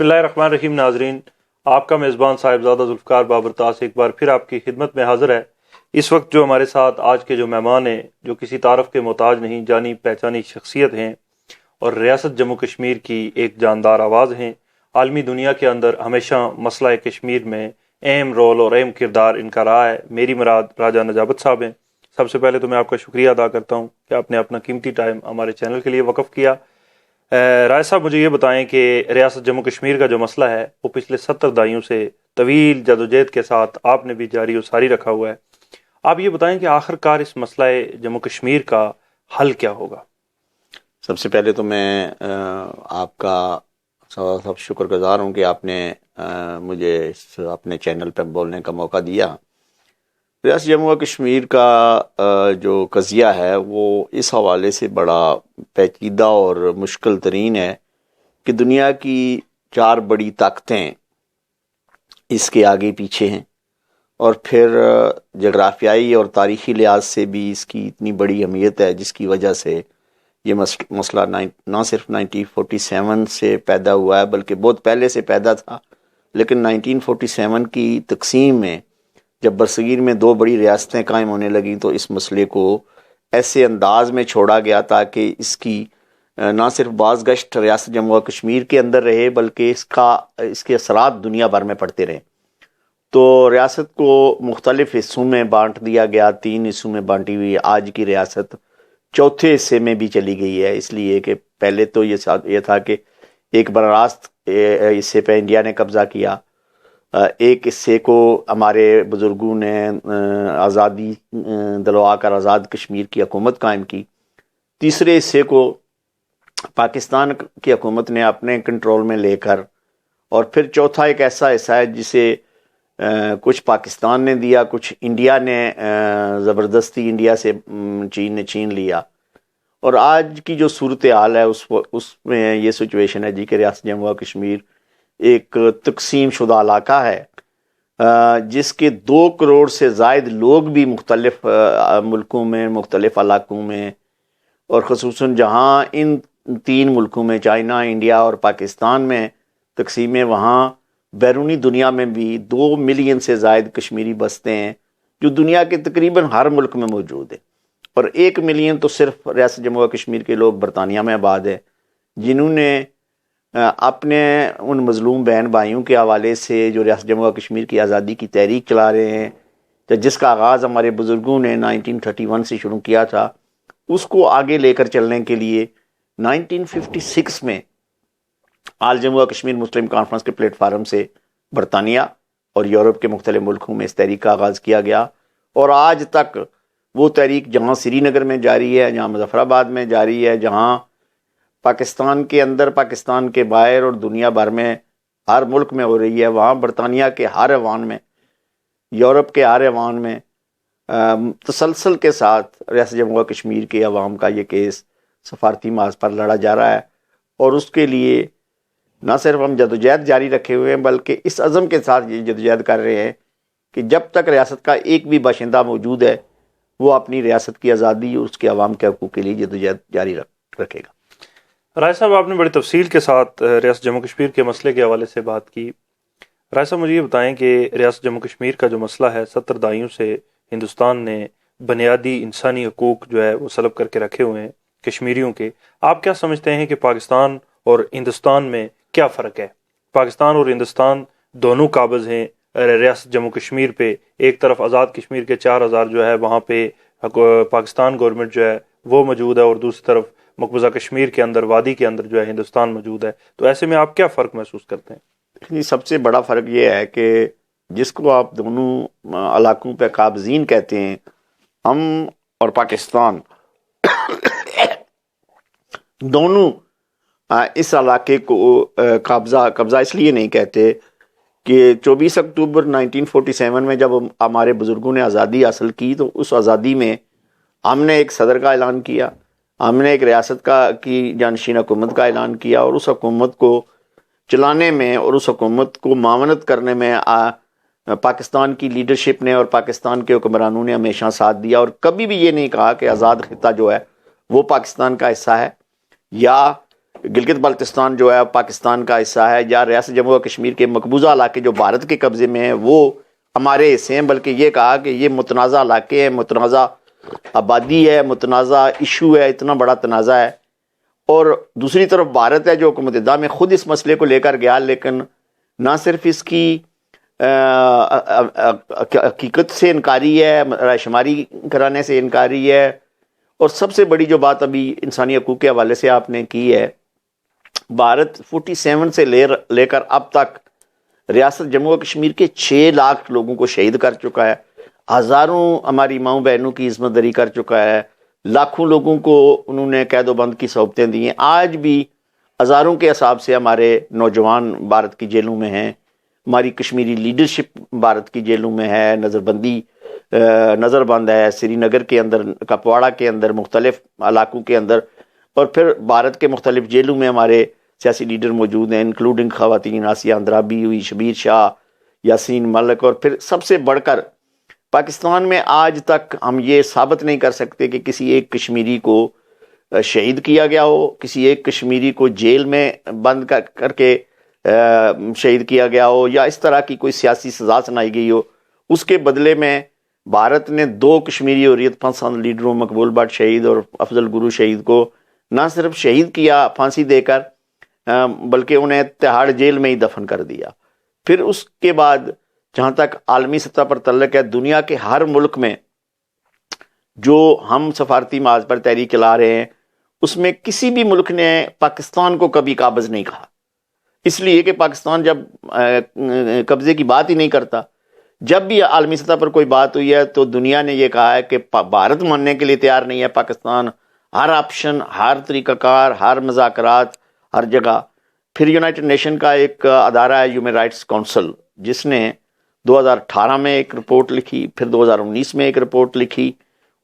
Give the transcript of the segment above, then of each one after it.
بسم اللہ الرحمن الرحیم. ناظرین، آپ کا میزبان صاحبزادہ ذوالفقار بابرطاس ایک بار پھر آپ کی خدمت میں حاضر ہے. اس وقت جو ہمارے ساتھ آج کے جو مہمان ہیں، جو کسی تعارف کے محتاج نہیں، جانی پہچانی شخصیت ہیں اور ریاست جموں کشمیر کی ایک جاندار آواز ہیں. عالمی دنیا کے اندر ہمیشہ مسئلہ کشمیر میں اہم رول اور اہم کردار ان کا رہا ہے. میری مراد راجہ نجابت صاحب ہیں. سب سے پہلے تو میں آپ کا شکریہ ادا کرتا ہوں کہ آپ نے اپنا قیمتی ٹائم ہمارے چینل کے لیے وقف کیا. رائے صاحب، مجھے یہ بتائیں کہ ریاست جموں کشمیر کا جو مسئلہ ہے وہ پچھلے 70 دہائیوں سے طویل جدوجہد کے ساتھ آپ نے بھی جاری و ساری رکھا ہوا ہے. آپ یہ بتائیں کہ آخر کار اس مسئلہ جموں کشمیر کا حل کیا ہوگا؟ سب سے پہلے تو میں آپ کا سب شکر گزار ہوں کہ آپ نے مجھے اپنے چینل پہ بولنے کا موقع دیا. ریاست جموں و کشمیر کا جو قضیہ ہے وہ اس حوالے سے بڑا پیچیدہ اور مشکل ترین ہے کہ دنیا کی 4 بڑی طاقتیں اس کے آگے پیچھے ہیں، اور پھر جغرافیائی اور تاریخی لحاظ سے بھی اس کی اتنی بڑی اہمیت ہے، جس کی وجہ سے یہ مسئلہ نہ صرف 1947 سے پیدا ہوا ہے بلکہ بہت پہلے سے پیدا تھا. لیکن 1947 کی تقسیم میں جب برصغیر میں 2 بڑی ریاستیں قائم ہونے لگیں تو اس مسئلے کو ایسے انداز میں چھوڑا گیا تاکہ اس کی نہ صرف باز گشت ریاست جموں و کشمیر کے اندر رہے بلکہ اس کے اثرات دنیا بھر میں پڑتے رہے. تو ریاست کو مختلف حصوں میں بانٹ دیا گیا. 3 حصوں میں بانٹی ہوئی آج کی ریاست 4تھے حصے میں بھی چلی گئی ہے، اس لیے کہ پہلے تو یہ تھا کہ ایک براہ راست حصے پہ انڈیا نے قبضہ کیا، ایک حصے کو ہمارے بزرگوں نے آزادی دلوا کر آزاد کشمیر کی حکومت قائم کی، تیسرے حصے کو پاکستان کی حکومت نے اپنے کنٹرول میں لے کر، اور پھر چوتھا ایک ایسا حصہ ہے جسے کچھ پاکستان نے دیا، کچھ انڈیا نے زبردستی انڈیا سے چین نے چھین لیا. اور آج کی جو صورتحال ہے اس میں یہ سچویشن ہے کہ ریاست جموں و کشمیر ایک تقسیم شدہ علاقہ ہے جس کے 2 کروڑ سے زائد لوگ بھی مختلف ملکوں میں، مختلف علاقوں میں، اور خصوصاً جہاں ان 3 ملکوں میں چائنا، انڈیا اور پاکستان میں تقسیم ہے، وہاں بیرونی دنیا میں بھی 2 ملین سے زائد کشمیری بستے ہیں جو دنیا کے تقریباً ہر ملک میں موجود ہیں. اور 1 ملین تو صرف ریاست جموں و کشمیر کے لوگ برطانیہ میں آباد ہیں، جنہوں نے اپنے ان مظلوم بہن بھائیوں کے حوالے سے جو ریاست جموں و کشمیر کی آزادی کی تحریک چلا رہے ہیں، جس کا آغاز ہمارے بزرگوں نے 1931 سے شروع کیا تھا، اس کو آگے لے کر چلنے کے لیے 1956 میں آل جموں و کشمیر مسلم کانفرنس کے پلیٹ فارم سے برطانیہ اور یورپ کے مختلف ملکوں میں اس تحریک کا آغاز کیا گیا. اور آج تک وہ تحریک جہاں سری نگر میں جاری ہے، جہاں مظفر آباد میں جاری ہے، جہاں پاکستان کے اندر، پاکستان کے باہر اور دنیا بھر میں ہر ملک میں ہو رہی ہے، وہاں برطانیہ کے ہر ایوان میں، یورپ کے ہر ایوان میں تسلسل کے ساتھ ریاست جموں و کشمیر کے عوام کا یہ کیس سفارتی محاذ پر لڑا جا رہا ہے. اور اس کے لیے نہ صرف ہم جدوجہد جاری رکھے ہوئے ہیں بلکہ اس عزم کے ساتھ یہ جدوجہد کر رہے ہیں کہ جب تک ریاست کا ایک بھی باشندہ موجود ہے وہ اپنی ریاست کی آزادی اور اس کے عوام کے حقوق کے لیے جدوجہد جاری رکھے گا. رائے صاحب، آپ نے بڑی تفصیل کے ساتھ ریاست جموں کشمیر کے مسئلے کے حوالے سے بات کی. رائے صاحب، مجھے یہ بتائیں کہ ریاست جموں کشمیر کا جو مسئلہ ہے، 70 دہائیوں سے ہندوستان نے بنیادی انسانی حقوق جو ہے وہ سلب کر کے رکھے ہوئے ہیں کشمیریوں کے. آپ کیا سمجھتے ہیں کہ پاکستان اور ہندوستان میں کیا فرق ہے؟ پاکستان اور ہندوستان دونوں قابض ہیں ریاست جموں کشمیر پہ. ایک طرف آزاد کشمیر کے 4000 جو ہے وہاں پہ پاکستان گورنمنٹ جو ہے وہ موجود ہے، اور دوسری طرف مقبوضہ کشمیر کے اندر، وادی کے اندر جو ہے ہندوستان موجود ہے. تو ایسے میں آپ کیا فرق محسوس کرتے ہیں؟ سب سے بڑا فرق یہ ہے کہ جس کو آپ دونوں علاقوں پہ قابضین کہتے ہیں، ہم اور پاکستان دونوں اس علاقے کو قبضہ اس لیے نہیں کہتے کہ 24 اکتوبر 1947 میں جب ہمارے بزرگوں نے آزادی حاصل کی تو اس آزادی میں ہم نے ایک صدر کا اعلان کیا، ہم نے ایک ریاست کی جانشین حکومت کا اعلان کیا، اور اس حکومت کو چلانے میں اور اس حکومت کو معاونت کرنے میں پاکستان کی لیڈرشپ نے اور پاکستان کے حکمرانوں نے ہمیشہ ساتھ دیا. اور کبھی بھی یہ نہیں کہا کہ آزاد خطہ جو ہے وہ پاکستان کا حصہ ہے یا گلگت بلتستان جو ہے پاکستان کا حصہ ہے، یا ریاست جموں و کشمیر کے مقبوضہ علاقے جو بھارت کے قبضے میں ہیں وہ ہمارے حصے ہیں، بلکہ یہ کہا کہ یہ متنازع علاقے ہیں، متنازع آبادی ہے، متنازع ایشو ہے، اتنا بڑا تنازع ہے۔ اور دوسری طرف بھارت ہے جو حکومت داں میں خود اس مسئلے کو لے کر گیا، لیکن نہ صرف اس کی حقیقت سے انکاری ہے، رائے شماری کرانے سے انکاری ہے، اور سب سے بڑی جو بات ابھی انسانی حقوق کے حوالے سے آپ نے کی ہے، بھارت 47 سے لے کر اب تک ریاست جموں و کشمیر کے 6 لاکھ لوگوں کو شہید کر چکا ہے، ہزاروں ہماری ماؤں بہنوں کی عصمت دری کر چکا ہے، لاکھوں لوگوں کو انہوں نے قید و بند کی صحبتیں دی ہیں۔ آج بھی ہزاروں کے حساب سے ہمارے نوجوان بھارت کی جیلوں میں ہیں، ہماری کشمیری لیڈرشپ بھارت کی جیلوں میں ہے، نظر بند ہے سری نگر کے اندر، کپواڑہ کے اندر، مختلف علاقوں کے اندر، اور پھر بھارت کے مختلف جیلوں میں ہمارے سیاسی لیڈر موجود ہیں، انکلوڈنگ خواتین آسیہ اندرابی ہوئی، شبیر شاہ، یاسین ملک، اور پھر سب سے بڑھ کر پاکستان میں آج تک ہم یہ ثابت نہیں کر سکتے کہ کسی ایک کشمیری کو شہید کیا گیا ہو، کسی ایک کشمیری کو جیل میں بند کر کے شہید کیا گیا ہو، یا اس طرح کی کوئی سیاسی سزا سنائی گئی ہو۔ اس کے بدلے میں بھارت نے 2 کشمیری حریت پسند لیڈروں مقبول بٹ شہید اور افضل گرو شہید کو نہ صرف شہید کیا پھانسی دے کر، بلکہ انہیں تہاڑ جیل میں ہی دفن کر دیا۔ پھر اس کے بعد جہاں تک عالمی سطح پر تعلق ہے، دنیا کے ہر ملک میں جو ہم سفارتی محاذ پر تحریک چلا رہے ہیں، اس میں کسی بھی ملک نے پاکستان کو کبھی قابض نہیں کہا، اس لیے کہ پاکستان جب قبضے کی بات ہی نہیں کرتا۔ جب بھی عالمی سطح پر کوئی بات ہوئی ہے تو دنیا نے یہ کہا ہے کہ بھارت ماننے کے لیے تیار نہیں ہے، پاکستان ہر آپشن، ہر طریقہ کار، ہر مذاکرات، ہر جگہ۔ پھر یونائٹڈ نیشن کا ایک ادارہ ہے ہیومن رائٹس کونسل، جس نے 2018 میں ایک رپورٹ لکھی، پھر 2019 میں ایک رپورٹ لکھی،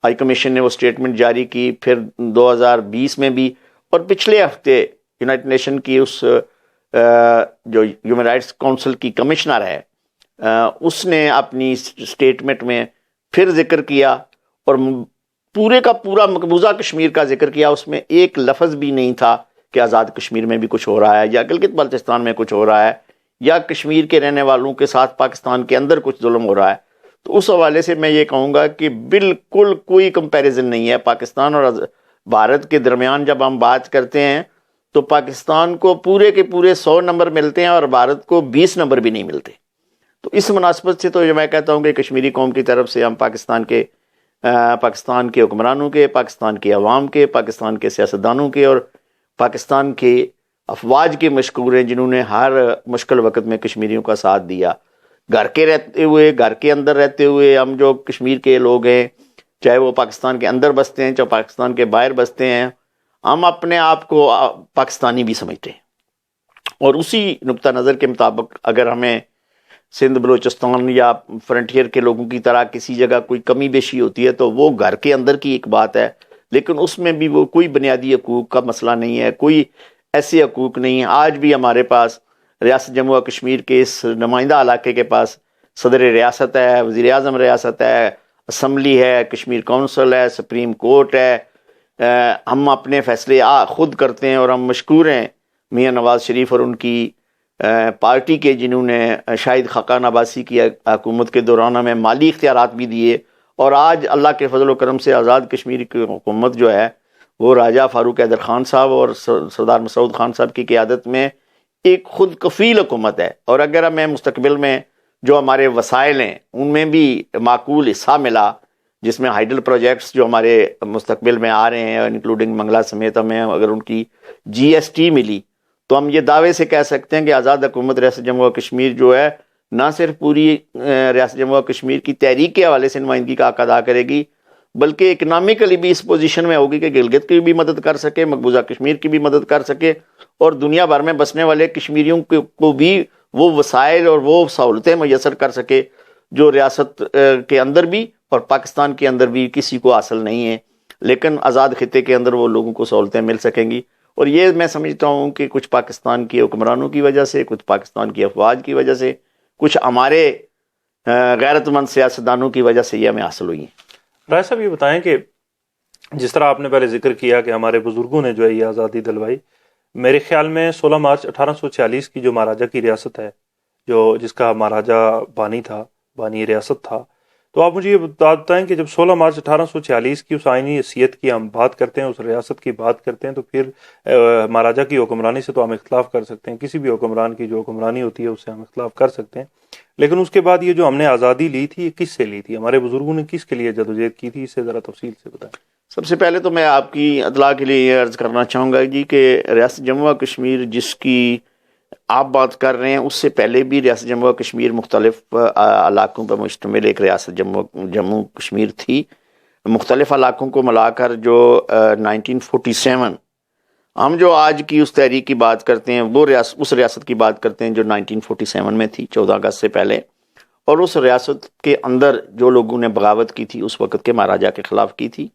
ہائی کمیشن نے وہ سٹیٹمنٹ جاری کی، پھر 2020 میں بھی، اور پچھلے ہفتے یونائٹڈ نیشن کی اس جو ہیومن رائٹس کونسل کی کمشنر ہے، اس نے اپنی سٹیٹمنٹ میں پھر ذکر کیا، اور پورے کا پورا مقبوضہ کشمیر کا ذکر کیا۔ اس میں ایک لفظ بھی نہیں تھا کہ آزاد کشمیر میں بھی کچھ ہو رہا ہے، یا گلگت بلتستان میں کچھ ہو رہا ہے، یا کشمیر کے رہنے والوں کے ساتھ پاکستان کے اندر کچھ ظلم ہو رہا ہے۔ تو اس حوالے سے میں یہ کہوں گا کہ بالکل کوئی کمپیریزن نہیں ہے پاکستان اور بھارت کے درمیان۔ جب ہم بات کرتے ہیں تو پاکستان کو پورے کے پورے 100 نمبر ملتے ہیں اور بھارت کو 20 نمبر بھی نہیں ملتے۔ تو اس مناسبت سے تو میں کہتا ہوں کہ کشمیری قوم کی طرف سے ہم پاکستان کے حکمرانوں کے، پاکستان کے عوام کے، پاکستان کے سیاستدانوں کے، اور پاکستان کے افواج کے مشکور ہیں جنہوں نے ہر مشکل وقت میں کشمیریوں کا ساتھ دیا۔ گھر کے اندر رہتے ہوئے ہم جو کشمیر کے لوگ ہیں، چاہے وہ پاکستان کے اندر بستے ہیں چاہے پاکستان کے باہر بستے ہیں، ہم اپنے آپ کو پاکستانی بھی سمجھتے ہیں، اور اسی نقطہ نظر کے مطابق اگر ہمیں سندھ بلوچستان یا فرنٹیئر کے لوگوں کی طرح کسی جگہ کوئی کمی بیشی ہوتی ہے تو وہ گھر کے اندر کی ایک بات ہے، لیکن اس میں بھی وہ کوئی بنیادی حقوق کا مسئلہ نہیں ہے، کوئی ایسے حقوق نہیں ہیں۔ آج بھی ہمارے پاس ریاست جموں و کشمیر کے اس نمائندہ علاقے کے پاس صدر ریاست ہے، وزیر اعظم ریاست ہے، اسمبلی ہے، کشمیر کونسل ہے، سپریم کورٹ ہے، ہم اپنے فیصلے خود کرتے ہیں، اور ہم مشکور ہیں میاں نواز شریف اور ان کی پارٹی کے، جنہوں نے شاہد خاقان عباسی کی حکومت کے دوران ہمیں مالی اختیارات بھی دیے، اور آج اللہ کے فضل و کرم سے آزاد کشمیر کی حکومت جو ہے وہ راجہ فاروق حیدر خان صاحب اور سردار مسعود خان صاحب کی قیادت میں ایک خود کفیل حکومت ہے۔ اور اگر ہمیں مستقبل میں جو ہمارے وسائل ہیں ان میں بھی معقول حصہ ملا، جس میں ہائیڈل پروجیکٹس جو ہمارے مستقبل میں آ رہے ہیں انکلوڈنگ منگلہ سمیت، ہمیں اگر ان کی GST ملی تو ہم یہ دعوے سے کہہ سکتے ہیں کہ آزاد حکومت ریاست جموں و کشمیر جو ہے نہ صرف پوری ریاست جموں و کشمیر کی تحریک کے حوالے سے نمائندگی کا حق ادا کرے گی، بلکہ اکنامکلی بھی اس پوزیشن میں ہوگی کہ گلگت کی بھی مدد کر سکے، مقبوضہ کشمیر کی بھی مدد کر سکے، اور دنیا بھر میں بسنے والے کشمیریوں کو بھی وہ وسائل اور وہ سہولتیں میسر کر سکے جو ریاست کے اندر بھی اور پاکستان کے اندر بھی کسی کو حاصل نہیں ہے، لیکن آزاد خطے کے اندر وہ لوگوں کو سہولتیں مل سکیں گی۔ اور یہ میں سمجھتا ہوں کہ کچھ پاکستان کے حکمرانوں کی وجہ سے، کچھ پاکستان کی افواج کی وجہ سے، کچھ ہمارے غیرت مند سیاستدانوں کی وجہ سے یہ ہمیں حاصل ہوئی ہیں۔ رائے صاحب یہ بتائیں کہ جس طرح آپ نے پہلے ذکر کیا کہ ہمارے بزرگوں نے جو ہے یہ آزادی دلوائی، میرے خیال میں 16 مارچ 1846 کی جو مہاراجہ کی ریاست ہے، جس کا مہاراجہ بانی ریاست تھا، تو آپ مجھے یہ بتائیں کہ جب 16 مارچ 1846 کی اس آئینی حیثیت کی ہم بات کرتے ہیں، اس ریاست کی بات کرتے ہیں، تو پھر مہاراجہ کی حکمرانی سے تو ہم اختلاف کر سکتے ہیں، کسی بھی حکمران کی جو حکمرانی ہوتی ہے اس سے ہم اختلاف کر سکتے ہیں، لیکن اس کے بعد یہ جو ہم نے آزادی لی تھی، یہ کس سے لی تھی؟ ہمارے بزرگوں نے کس کے لیے جدوجہد کی تھی؟ اس سے ذرا تفصیل سے بتائیں۔ سب سے پہلے تو میں آپ کی اطلاع کے لیے یہ عرض کرنا چاہوں گا جی کہ ریاست جموں و کشمیر جس کی آپ بات کر رہے ہیں، اس سے پہلے بھی ریاست جموں و کشمیر مختلف علاقوں پر مشتمل ایک ریاست جموں کشمیر تھی۔ مختلف علاقوں کو ملا کر جو 1947 ہم جو آج کی اس تحریک کی بات کرتے ہیں، وہ اس ریاست کی بات کرتے ہیں جو 1947 میں تھی، 14 اگست سے پہلے، اور اس ریاست کے اندر جو لوگوں نے بغاوت کی تھی اس وقت کے مہاراجہ کے خلاف کی تھی،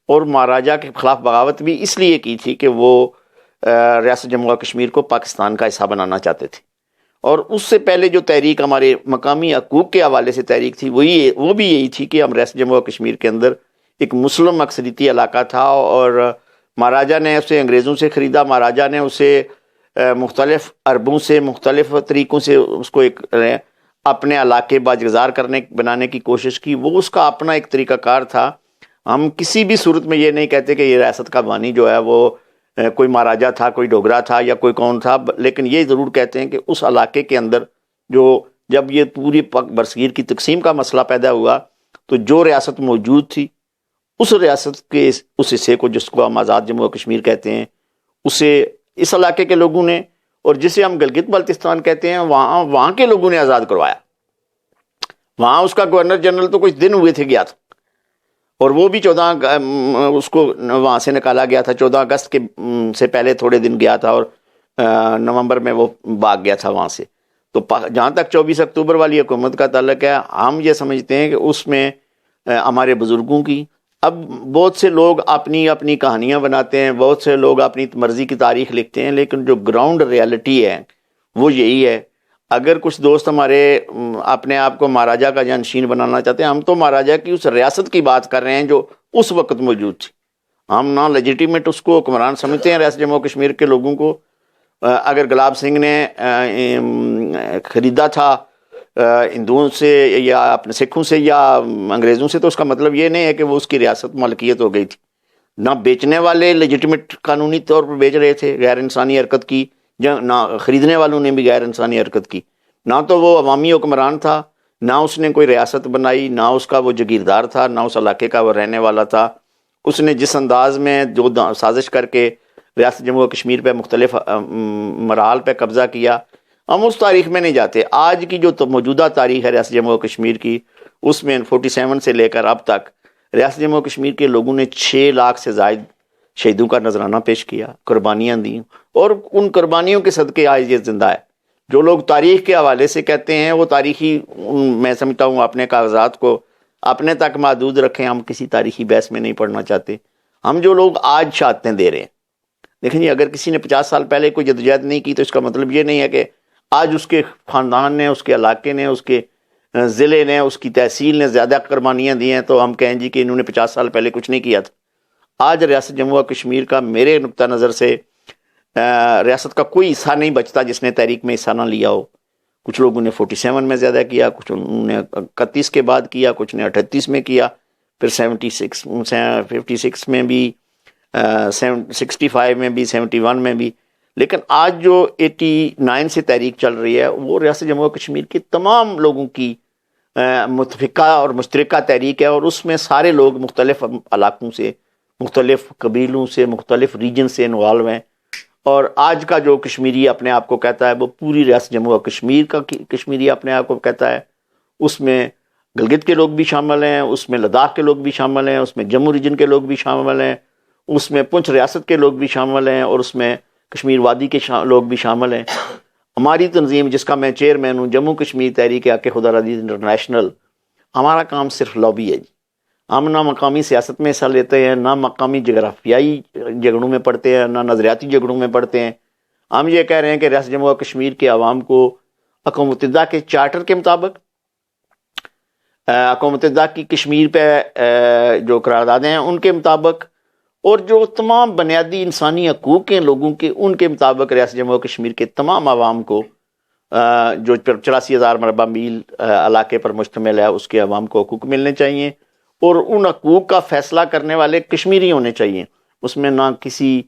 اور مہاراجہ کے خلاف بغاوت بھی اس لیے کی تھی کہ وہ ریاست جموں و کشمیر کو پاکستان کا حصہ بنانا چاہتے تھے۔ اور اس سے پہلے جو تحریک ہمارے مقامی حقوق کے حوالے سے تحریک تھی وہ بھی یہی تھی کہ ہم ریاست جموں و کشمیر کے اندر ایک مسلم اکثریتی علاقہ تھا، اور مہاراجہ نے اسے انگریزوں سے خریدا، مہاراجہ نے اسے مختلف عربوں سے مختلف طریقوں سے اس کو ایک اپنے علاقے باجگزار بنانے کی کوشش کی۔ وہ اس کا اپنا ایک طریقہ کار تھا۔ ہم کسی بھی صورت میں یہ نہیں کہتے کہ یہ ریاست کا بانی جو ہے وہ کوئی مہاراجہ تھا، کوئی ڈوگرا تھا یا کوئی کون تھا، لیکن یہ ضرور کہتے ہیں کہ اس علاقے کے اندر جب یہ پوری برصغیر کی تقسیم کا مسئلہ پیدا ہوا تو جو ریاست موجود تھی اس ریاست کے اس حصے کو، جس کو ہم آزاد جموں و کشمیر کہتے ہیں، اسے اس علاقے کے لوگوں نے، اور جسے ہم گلگت بلتستان کہتے ہیں، وہاں کے لوگوں نے آزاد کروایا۔ وہاں اس کا گورنر جنرل تو کچھ دن ہوئے تھے گیا تھا، اور وہ بھی اس کو وہاں سے نکالا گیا تھا 14 اگست کے سے پہلے تھوڑے دن گیا تھا، اور نومبر میں وہ بھاگ گیا تھا وہاں سے۔ تو جہاں تک 24 اکتوبر والی حکومت کا تعلق ہے، ہم یہ سمجھتے ہیں کہ اس میں ہمارے بزرگوں کی، اب بہت سے لوگ اپنی اپنی کہانیاں بناتے ہیں، بہت سے لوگ اپنی مرضی کی تاریخ لکھتے ہیں، لیکن جو گراؤنڈ ریالٹی ہے وہ یہی ہے۔ اگر کچھ دوست ہمارے اپنے آپ کو مہاراجہ کا جانشین بنانا چاہتے ہیں، ہم تو مہاراجہ کی اس ریاست کی بات کر رہے ہیں جو اس وقت موجود تھی۔ ہم نہ لیجیٹیمیٹ اس کو حکمران سمجھتے ہیں ریاست جموں کشمیر کے لوگوں کو۔ اگر گلاب سنگھ نے خریدا تھا ہندوؤں سے یا اپنے سکھوں سے یا انگریزوں سے، تو اس کا مطلب یہ نہیں ہے کہ وہ اس کی ریاست ملکیت ہو گئی تھی۔ نہ بیچنے والے لیجیٹیمیٹ قانونی طور پر بیچ رہے تھے، غیر انسانی حرکت کی، نہ خریدنے والوں نے بھی غیر انسانی حرکت کی۔ نہ تو وہ عوامی حکمران تھا، نہ اس نے کوئی ریاست بنائی، نہ اس کا وہ جگیردار تھا، نہ اس علاقے کا وہ رہنے والا تھا۔ اس نے جس انداز میں جو سازش کر کے ریاست جموں و کشمیر پہ مختلف مراحل پہ قبضہ کیا، ہم اس تاریخ میں نہیں جاتے۔ آج کی جو موجودہ تاریخ ہے ریاست جموں و کشمیر کی، اس میں 47 سے لے کر اب تک ریاست جموں و کشمیر کے لوگوں نے 6 لاکھ سے زائد شہیدوں کا نذرانہ پیش کیا، قربانیاں دیں، اور ان قربانیوں کے صدقے آج یہ زندہ ہے۔ جو لوگ تاریخ کے حوالے سے کہتے ہیں وہ تاریخی، میں سمجھتا ہوں اپنے کاغذات کو اپنے تک محدود رکھیں، ہم کسی تاریخی بحث میں نہیں پڑھنا چاہتے۔ ہم جو لوگ آج شہادتیں دے رہے ہیں، دیکھیں جی، اگر کسی نے 50 سال پہلے کوئی جدوجہد نہیں کی تو اس کا مطلب یہ نہیں ہے کہ آج اس کے خاندان نے، اس کے علاقے نے، اس کے ضلع نے، اس کی تحصیل نے زیادہ قربانیاں دی ہیں تو ہم کہیں جی کہ انہوں نے 50 سال پہلے کچھ نہیں کیا تھا۔ آج ریاست جموں و کشمیر کا میرے نقطہ نظر سے ریاست کا کوئی حصہ نہیں بچتا جس نے تحریک میں حصہ نہ لیا ہو۔ کچھ لوگوں نے 47 میں زیادہ کیا، کچھ انہوں نے 31 کے بعد کیا، کچھ نے 38 میں کیا، پھر 56 میں بھی، 65 میں بھی، 71 میں بھی۔ لیکن آج جو 89 سے تحریک چل رہی ہے وہ ریاست جموں و کشمیر کے تمام لوگوں کی متفقہ اور مشترکہ تحریک ہے، اور اس میں سارے لوگ مختلف علاقوں سے، مختلف قبیلوں سے، مختلف ریجن سے انوالو ہیں۔ اور آج کا جو کشمیری اپنے آپ کو کہتا ہے وہ پوری ریاست جموں و کشمیر کا کشمیری اپنے آپ کو کہتا ہے۔ اس میں گلگت کے لوگ بھی شامل ہیں، اس میں لداخ کے لوگ بھی شامل ہیں، اس میں جموں ریجن کے لوگ بھی شامل ہیں، اس میں پنچ ریاست کے لوگ بھی شامل ہیں، اور اس میں کشمیر وادی کے لوگ بھی شامل ہیں۔ ہماری تنظیم جس کا میں چیئرمین ہوں، جموں کشمیر تحریک حق خدا رضی انٹرنیشنل، ہمارا کام صرف لابی ہے جی۔ ہم نہ مقامی سیاست میں حصہ لیتے ہیں، نہ مقامی جغرافیائی جھگڑوں میں پڑتے ہیں، نہ نظریاتی جھگڑوں میں پڑتے ہیں۔ ہم یہ کہہ رہے ہیں کہ ریاست جموں و کشمیر کے عوام کو اقوام متحدہ کے چارٹر کے مطابق، اقوام متحدہ کی کشمیر پہ جو قراردادیں ہیں ان کے مطابق، اور جو تمام بنیادی انسانی حقوق ہیں لوگوں کے، ان کے مطابق ریاست جموں و کشمیر کے تمام عوام کو جو 84,000 مربع میل علاقے پر مشتمل ہے اس کے عوام کو حقوق ملنے چاہیے، اور ان حقوق کا فیصلہ کرنے والے کشمیری ہونے چاہیے. اس میں نہ کسی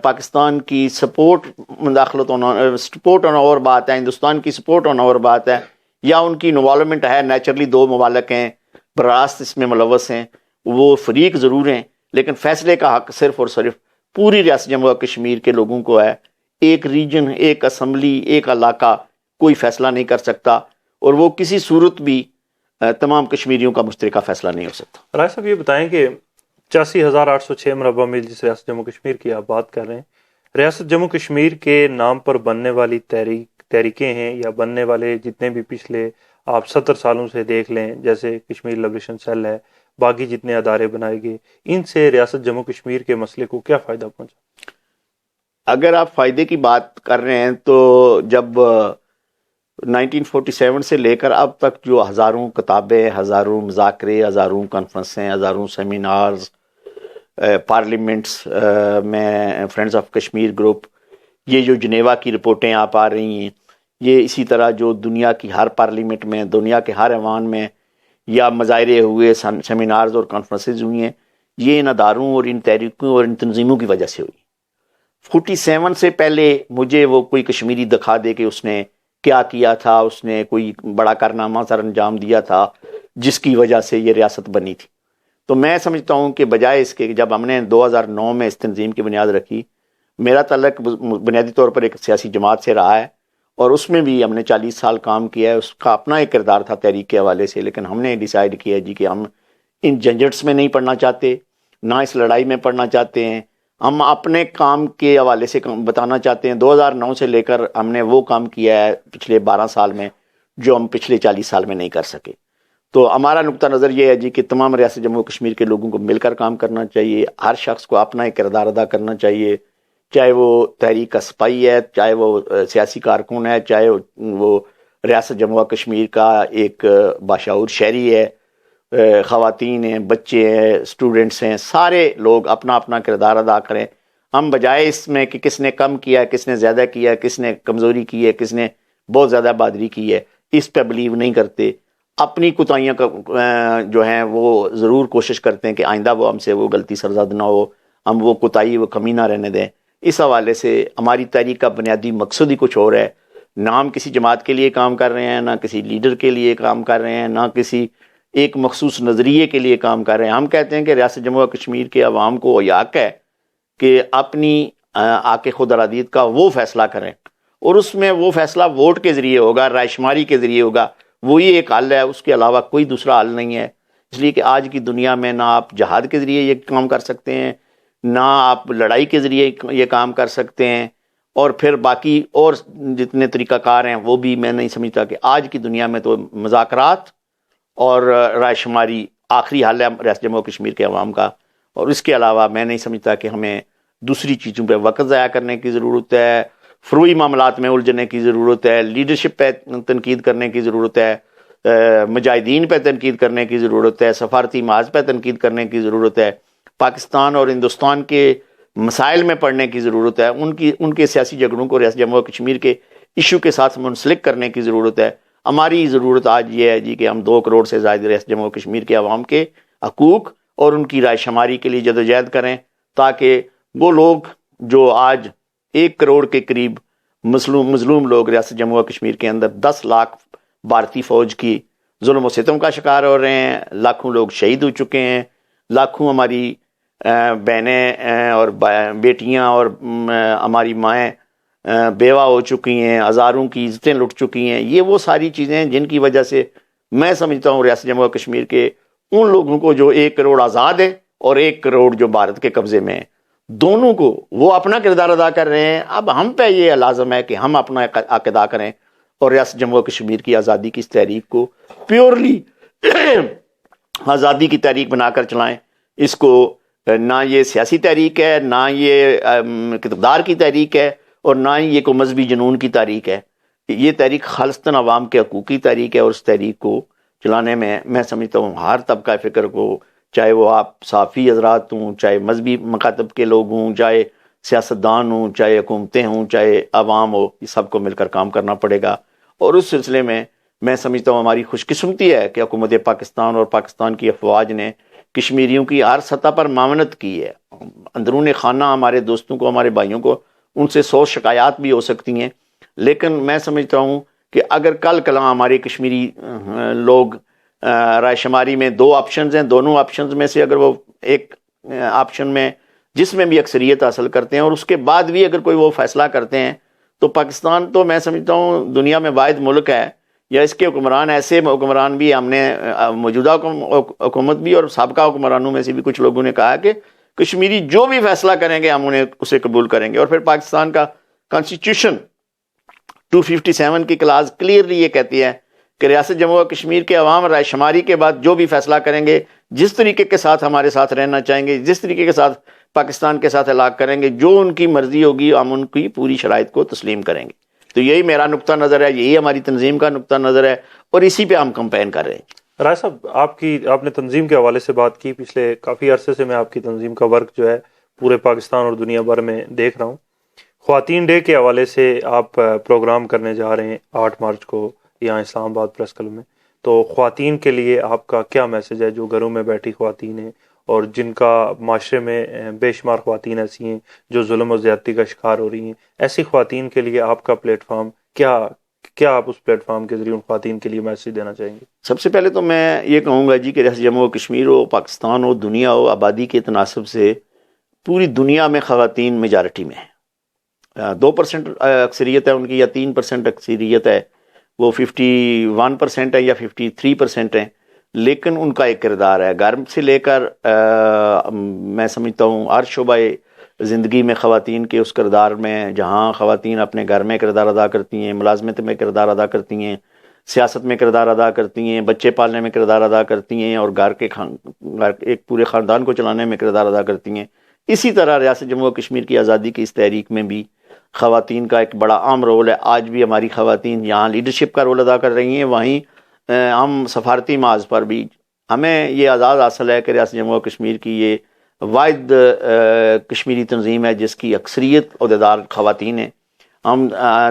پاکستان کی سپورٹ مداخلت ہونا، سپورٹ ہونا اور بات ہے، ہندوستان کی سپورٹ ہونا اور بات ہے، یا ان کی انوالومنٹ ہے. نیچرلی دو ممالک ہیں براست اس میں ملوث ہیں، وہ فریق ضرور ہیں، لیکن فیصلے کا حق صرف اور صرف پوری ریاست جموں و کشمیر کے لوگوں کو ہے. ایک ریجن، ایک اسمبلی، ایک علاقہ کوئی فیصلہ نہیں کر سکتا، اور وہ کسی صورت بھی تمام کشمیریوں کا مشترکہ فیصلہ نہیں ہو سکتا. رائے صاحب یہ بتائیں کہ 85,806 مربع میل جس ریاست جموں کشمیر کی آپ بات کر رہے ہیں، ریاست جموں کشمیر کے نام پر بننے والی تحریکیں ہیں یا بننے والے جتنے بھی پچھلے آپ 70 سالوں سے دیکھ لیں، جیسے کشمیر لبریشن سیل ہے، باقی جتنے ادارے بنائے گئے، ان سے ریاست جموں کشمیر کے مسئلے کو کیا فائدہ پہنچا؟ اگر آپ فائدے کی بات کر رہے ہیں تو جب 1947 سے لے کر اب تک جو ہزاروں کتابیں، ہزاروں مذاکرے، ہزاروں کانفرنسیں، ہزاروں سیمینارز، پارلیمنٹس میں فرینڈز آف کشمیر گروپ، یہ جو جنیوا کی رپورٹیں آپ آ رہی ہیں، یہ اسی طرح جو دنیا کی ہر پارلیمنٹ میں، دنیا کے ہر ایوان میں یا مظاہرے ہوئے، سیمینارز اور کانفرنسز ہوئی ہیں، یہ ان اداروں اور ان تحریکوں اور ان تنظیموں کی وجہ سے ہوئی. 47 سے پہلے مجھے وہ کوئی کشمیری دکھا دے کہ اس نے کیا کیا تھا، اس نے کوئی بڑا کارنامہ سر انجام دیا تھا جس کی وجہ سے یہ ریاست بنی تھی. تو میں سمجھتا ہوں کہ بجائے اس کے، جب ہم نے 2009 میں اس تنظیم کی بنیاد رکھی، میرا تعلق بنیادی طور پر ایک سیاسی جماعت سے رہا ہے، اور اس میں بھی ہم نے 40 سال کام کیا ہے. اس کا اپنا ایک کردار تھا تحریک کے حوالے سے، لیکن ہم نے ڈیسائیڈ کیا جی کہ ہم ان جھنجھٹس میں نہیں پڑنا چاہتے، نہ اس لڑائی میں پڑنا چاہتے ہیں. ہم اپنے کام کے حوالے سے بتانا چاہتے ہیں 2009 سے لے کر ہم نے وہ کام کیا ہے پچھلے 12 سال میں جو ہم پچھلے 40 سال میں نہیں کر سکے. تو ہمارا نقطہ نظر یہ ہے جی کہ تمام ریاست جموں کشمیر کے لوگوں کو مل کر کام کرنا چاہیے. ہر شخص کو اپنا ایک کردار ادا کرنا چاہیے، چاہے وہ تحریک کا سپاہی ہے، چاہے وہ سیاسی کارکن ہے، چاہے وہ ریاست جموں کشمیر کا ایک باشعور شہری ہے، خواتین ہیں، بچے ہیں، اسٹوڈنٹس ہیں، سارے لوگ اپنا اپنا کردار ادا کریں. ہم بجائے اس میں کہ کس نے کم کیا، کس نے زیادہ کیا، کس نے کمزوری کی ہے، کس نے بہت زیادہ بہادری کی ہے، اس پہ بلیو نہیں کرتے. اپنی کوتاہیاں جو ہیں وہ ضرور کوشش کرتے ہیں کہ آئندہ وہ ہم سے وہ غلطی سرزد نہ ہو، ہم وہ کوتاہی، وہ کمی نہ رہنے دیں. اس حوالے سے ہماری تحریک کا بنیادی مقصد ہی کچھ اور ہے. نہ ہم کسی جماعت کے لیے کام کر رہے ہیں، نہ کسی لیڈر کے لیے کام کر رہے ہیں، نہ کسی ایک مخصوص نظریے کے لیے کام کر رہے ہیں. ہم کہتے ہیں کہ ریاست جموں و کشمیر کے عوام کو یہ حق ہے کہ اپنی آک خود ارادیت کا وہ فیصلہ کریں، اور اس میں وہ فیصلہ ووٹ کے ذریعے ہوگا، رائے شماری کے ذریعے ہوگا. وہی ایک حل ہے، اس کے علاوہ کوئی دوسرا حل نہیں ہے. اس لیے کہ آج کی دنیا میں نہ آپ جہاد کے ذریعے یہ کام کر سکتے ہیں، نہ آپ لڑائی کے ذریعے یہ کام کر سکتے ہیں، اور پھر باقی اور جتنے طریقہ کار ہیں وہ بھی میں نہیں سمجھتا کہ آج کی دنیا میں تو مذاکرات اور رائے شماری آخری حل ہے ریاست جموں و کشمیر کے عوام کا. اور اس کے علاوہ میں نہیں سمجھتا کہ ہمیں دوسری چیزوں پہ وقت ضائع کرنے کی ضرورت ہے، فروئی معاملات میں الجھنے کی ضرورت ہے، لیڈرشپ پہ تنقید کرنے کی ضرورت ہے، مجاہدین پہ تنقید کرنے کی ضرورت ہے، سفارتی محاذ پہ تنقید کرنے کی ضرورت ہے، پاکستان اور ہندوستان کے مسائل میں پڑھنے کی ضرورت ہے، ان کے سیاسی جھگڑوں کو ریاست جموں و کشمیر کے ایشو کے ساتھ منسلک کرنے کی ضرورت ہے. ہماری ضرورت آج یہ ہے جی کہ ہم 2 کروڑ سے زائد ریاست جموں و کشمیر کے عوام کے حقوق اور ان کی رائے شماری کے لیے جدوجہد کریں، تاکہ وہ لوگ جو آج 1 کروڑ کے قریب مظلوم لوگ ریاست جموں و کشمیر کے اندر 10 لاکھ بھارتی فوج کی ظلم و ستم کا شکار ہو رہے ہیں، لاکھوں لوگ شہید ہو چکے ہیں، لاکھوں ہماری بہنیں اور بیٹیاں اور ہماری مائیں بیوہ ہو چکی ہیں، ہزاروں کی عزتیں لٹ چکی ہیں. یہ وہ ساری چیزیں ہیں جن کی وجہ سے میں سمجھتا ہوں ریاست جموں و کشمیر کے ان لوگوں کو جو 1 کروڑ آزاد ہے اور 1 کروڑ جو بھارت کے قبضے میں ہیں، دونوں کو وہ اپنا کردار ادا کر رہے ہیں. اب ہم پہ یہ لازم ہے کہ ہم اپنا حق ادا کریں اور ریاست جموں و کشمیر کی آزادی کی اس تحریک کو پیورلی آزادی کی تحریک بنا کر چلائیں. اس کو نہ یہ سیاسی تحریک ہے، نہ یہ اقتدار کی تحریک ہے، اور نہ ہی یہ کوئی مذہبی جنون کی تحریک ہے. یہ تحریک خالصتاً عوام کے حقوقی تحریک ہے، اور اس تحریک کو چلانے میں سمجھتا ہوں ہر طبقہ فکر کو، چاہے وہ آپ صحافی حضرات ہوں، چاہے مذہبی مکاتب کے لوگ ہوں، چاہے سیاستدان ہوں، چاہے حکومتیں ہوں، چاہے عوام ہو، یہ سب کو مل کر کام کرنا پڑے گا۔ اور اس سلسلے میں سمجھتا ہوں ہماری خوش قسمتی ہے کہ حکومت پاکستان اور پاکستان کی افواج نے کشمیریوں کی ہر سطح پر معاونت کی ہے۔ اندرون خانہ ہمارے دوستوں کو، ہمارے بھائیوں کو ان سے 100 شکایات بھی ہو سکتی ہیں، لیکن میں سمجھتا ہوں کہ اگر کل کلاں ہمارے کشمیری لوگ رائے شماری میں 2 آپشنز ہیں، دونوں آپشنز میں سے اگر وہ ایک آپشن میں جس میں بھی اکثریت حاصل کرتے ہیں اور اس کے بعد بھی اگر کوئی وہ فیصلہ کرتے ہیں، تو پاکستان تو میں سمجھتا ہوں دنیا میں واحد ملک ہے، یا اس کے حکمران ایسے حکمران بھی ہم نے موجودہ حکومت بھی اور سابقہ حکمرانوں میں سے بھی کچھ لوگوں نے کہا کہ کشمیری جو بھی فیصلہ کریں گے ہم انہیں اسے قبول کریں گے۔ اور پھر پاکستان کا کانسٹیٹیوشن 257 کی کلاز کلیئرلی یہ کہتی ہے کہ ریاست جموں و کشمیر کے عوام رائے شماری کے بعد جو بھی فیصلہ کریں گے، جس طریقے کے ساتھ ہمارے ساتھ رہنا چاہیں گے، جس طریقے کے ساتھ پاکستان کے ساتھ علاقہ کریں گے، جو ان کی مرضی ہوگی ہم ان کی پوری شرائط کو تسلیم کریں گے۔ تو یہی میرا نقطہ نظر ہے، یہی ہماری تنظیم کا نقطہ نظر ہے، اور اسی پہ ہم کمپین کر رہے ہیں۔ رائے صاحب، آپ نے تنظیم کے حوالے سے بات کی، پچھلے کافی عرصے سے میں آپ کی تنظیم کا ورک جو ہے پورے پاکستان اور دنیا بھر میں دیکھ رہا ہوں۔ خواتین ڈے کے حوالے سے آپ پروگرام کرنے جا رہے ہیں 8 مارچ کو یہاں اسلام آباد پریس کلب میں، تو خواتین کے لیے آپ کا کیا میسج ہے جو گھروں میں بیٹھی خواتین ہیں اور جن کا معاشرے میں بے شمار خواتین ایسی ہیں جو ظلم و زیادتی کا شکار ہو رہی ہیں، ایسی خواتین کے لیے آپ کا پلیٹ فارم کیا آپ اس پلیٹ فارم کے ذریعے ان خواتین کے لیے میسج دینا چاہیں گے؟ سب سے پہلے تو میں یہ کہوں گا جی کہ ریاست جموں و کشمیر ہو، پاکستان ہو، دنیا ہو، آبادی کے تناسب سے پوری دنیا میں خواتین میجارٹی میں ہیں۔ 2% اکثریت ہے ان کی، یا 3% اکثریت ہے، وہ 51% ہے یا 53% ہیں، لیکن ان کا ایک کردار ہے گھر سے لے کر میں سمجھتا ہوں ہر شعبہ زندگی میں خواتین کے اس کردار میں، جہاں خواتین اپنے گھر میں کردار ادا کرتی ہیں، ملازمت میں کردار ادا کرتی ہیں، سیاست میں کردار ادا کرتی ہیں، بچے پالنے میں کردار ادا کرتی ہیں، اور گھر ایک پورے خاندان کو چلانے میں کردار ادا کرتی ہیں۔ اسی طرح ریاست جموں و کشمیر کی آزادی کی اس تحریک میں بھی خواتین کا ایک بڑا اہم رول ہے۔ آج بھی ہماری خواتین یہاں لیڈرشپ کا رول ادا کر رہی ہیں، وہیں ہم سفارتی محاذ پر بھی ہمیں یہ اعزاز حاصل ہے کہ ریاست جموں و کشمیر کی یہ واحد کشمیری تنظیم ہے جس کی اکثریت عہدیدار خواتین ہیں۔ ہم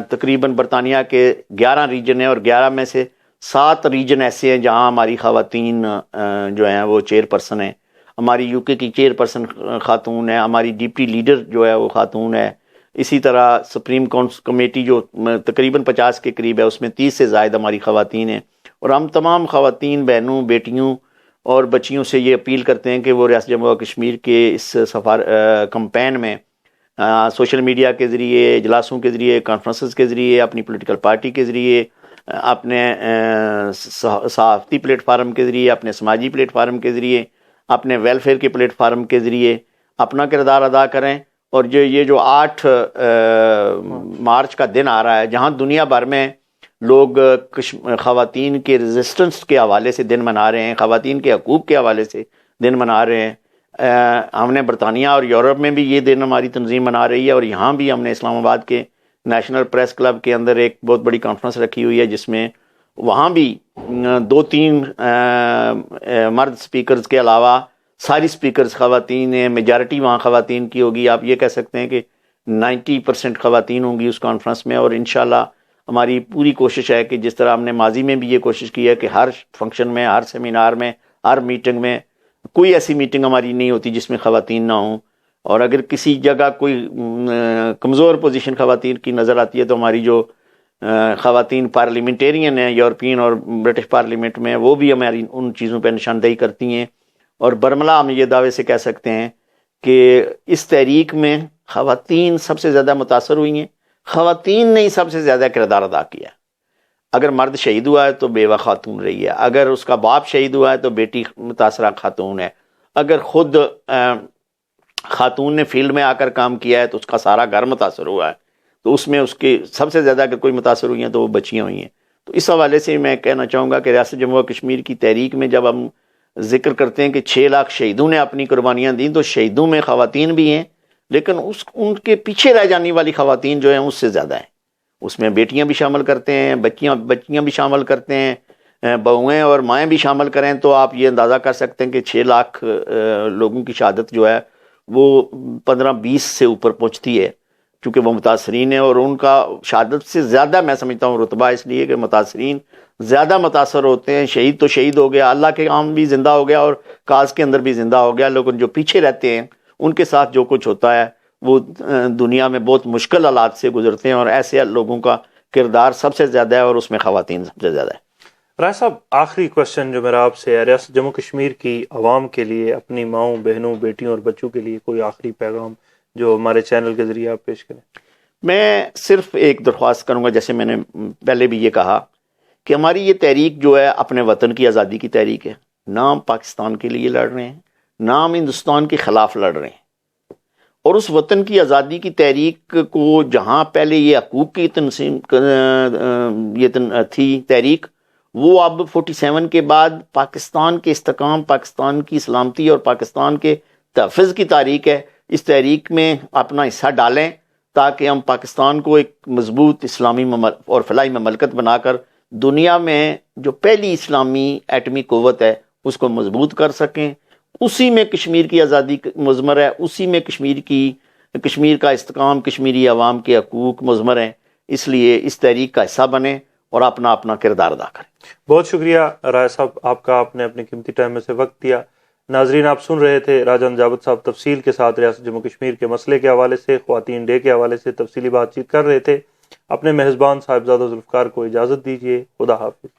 تقریباً برطانیہ کے 11 ریجن ہیں، اور 11 میں سے 7 ریجن ایسے ہیں جہاں ہماری خواتین جو ہیں وہ چیئر پرسن ہیں۔ ہماری یو کے کی چیئر پرسن خاتون ہے، ہماری ڈپٹی لیڈر جو ہے وہ خاتون ہے۔ اسی طرح سپریم کمیٹی جو تقریباً 50 کے قریب ہے، اس میں 30 سے زائد ہماری خواتین ہیں۔ اور ہم تمام خواتین، بہنوں، بیٹیوں اور بچیوں سے یہ اپیل کرتے ہیں کہ وہ ریاست جموں و کشمیر کے اس کمپین میں سوشل میڈیا کے ذریعے، اجلاسوں کے ذریعے، کانفرنسز کے ذریعے، اپنی پولیٹیکل پارٹی کے ذریعے، اپنے صحافتی پلیٹ فارم کے ذریعے، اپنے سماجی پلیٹ فارم کے ذریعے، اپنے ویلفیئر کے پلیٹ فارم کے ذریعے اپنا کردار ادا کریں۔ اور یہ جو 8 مارچ کا دن آ رہا ہے، جہاں دنیا بھر میں لوگ خواتین کے ریزسٹنس کے حوالے سے دن منا رہے ہیں، خواتین کے حقوق کے حوالے سے دن منا رہے ہیں۔ ہم نے برطانیہ اور یورپ میں بھی یہ دن ہماری تنظیم منا رہی ہے، اور یہاں بھی ہم نے اسلام آباد کے نیشنل پریس کلب کے اندر ایک بہت بڑی کانفرنس رکھی ہوئی ہے، جس میں وہاں بھی 2-3 مرد سپیکرز کے علاوہ ساری سپیکرز خواتین ہیں، میجارٹی وہاں خواتین کی ہوگی۔ آپ یہ کہہ سکتے ہیں کہ 90% خواتین ہوں گی اس کانفرنس میں، اور انشاءاللہ ہماری پوری کوشش ہے کہ جس طرح ہم نے ماضی میں بھی یہ کوشش کی ہے کہ ہر فنکشن میں، ہر سیمینار میں، ہر میٹنگ میں، کوئی ایسی میٹنگ ہماری نہیں ہوتی جس میں خواتین نہ ہوں۔ اور اگر کسی جگہ کوئی کمزور پوزیشن خواتین کی نظر آتی ہے تو ہماری جو خواتین پارلیمنٹیرین ہیں یورپین اور برٹش پارلیمنٹ میں، وہ بھی ہماری ان چیزوں پہ نشاندہی کرتی ہیں۔ اور برملا ہم یہ دعوے سے کہہ سکتے ہیں کہ اس تحریک میں خواتین سب سے زیادہ متاثر ہوئی ہیں، خواتین نے ہی سب سے زیادہ کردار ادا کیا۔ اگر مرد شہید ہوا ہے تو بیوہ خاتون رہی ہے، اگر اس کا باپ شہید ہوا ہے تو بیٹی متاثرہ خاتون ہے، اگر خود خاتون نے فیلڈ میں آ کر کام کیا ہے تو اس کا سارا گھر متاثر ہوا ہے، تو اس میں اس کے سب سے زیادہ اگر کوئی متاثر ہوئی ہیں تو وہ بچیاں ہوئی ہیں۔ تو اس حوالے سے میں کہنا چاہوں گا کہ ریاست جموں و کشمیر کی تحریک میں جب ہم ذکر کرتے ہیں کہ 6 لاکھ شہیدوں نے اپنی قربانیاں دیں، تو شہیدوں میں خواتین بھی ہیں، لیکن ان کے پیچھے رہ جانے والی خواتین جو ہیں اس سے زیادہ ہیں۔ اس میں بیٹیاں بھی شامل کرتے ہیں، بچیاں بھی شامل کرتے ہیں، بہویں اور مائیں بھی شامل کریں تو آپ یہ اندازہ کر سکتے ہیں کہ 6 لاکھ لوگوں کی شہادت جو ہے وہ 15-20 سے اوپر پہنچتی ہے، چونکہ وہ متاثرین ہیں، اور ان کا شہادت سے زیادہ میں سمجھتا ہوں رتبہ اس لیے کہ متاثرین زیادہ متاثر ہوتے ہیں. شہید تو شہید ہو گیا، اللہ کے کام بھی زندہ ہو گیا اور کاز کے اندر بھی زندہ ہو گیا، لیکن جو پیچھے رہتے ہیں ان کے ساتھ جو کچھ ہوتا ہے وہ دنیا میں بہت مشکل حالات سے گزرتے ہیں، اور ایسے لوگوں کا کردار سب سے زیادہ ہے، اور اس میں خواتین سب سے زیادہ ہے. رائے صاحب، آخری کوشچن جو میرا آپ سے ہے، ریاست جموں کشمیر کی عوام کے لیے، اپنی ماؤں، بہنوں، بیٹیوں اور بچوں کے لیے کوئی آخری پیغام جو ہمارے چینل کے ذریعے آپ پیش کریں؟ میں صرف ایک درخواست کروں گا، جیسے میں نے پہلے بھی یہ کہا کہ ہماری یہ تحریک جو ہے اپنے وطن کی آزادی کی تحریک ہے. نہ ہم پاکستان کے لیے لڑ رہے ہیں، نہ ہم ہندوستان کے خلاف لڑ رہے ہیں. اور اس وطن کی آزادی کی تحریک کو جہاں پہلے یہ حقوق کی تنظیم تھی تحریک، وہ اب 47 کے بعد پاکستان کے استحکام، پاکستان کی سلامتی اور پاکستان کے تحفظ کی تحریک ہے. اس تحریک میں اپنا حصہ ڈالیں تاکہ ہم پاکستان کو ایک مضبوط اسلامی اور فلاحی مملکت بنا کر دنیا میں جو پہلی اسلامی ایٹمی قوت ہے اس کو مضبوط کر سکیں. اسی میں کشمیر کی آزادی مضمر ہے، اسی میں کشمیر کا استحکام، کشمیری عوام کے حقوق مضمر ہیں. اس لیے اس تحریک کا حصہ بنیں اور اپنا اپنا کردار ادا کریں. بہت شکریہ رائے صاحب آپ کا، آپ نے اپنے قیمتی ٹائم میں سے وقت دیا. ناظرین، آپ سن رہے تھے راجہ نجابت صاحب تفصیل کے ساتھ ریاست جموں کشمیر کے مسئلے کے حوالے سے، خواتین ڈے کے حوالے سے تفصیلی بات چیت کر رہے تھے. اپنے میزبان صاحبزادہ ذوالفقار کو اجازت دیجیے. خدا حافظ.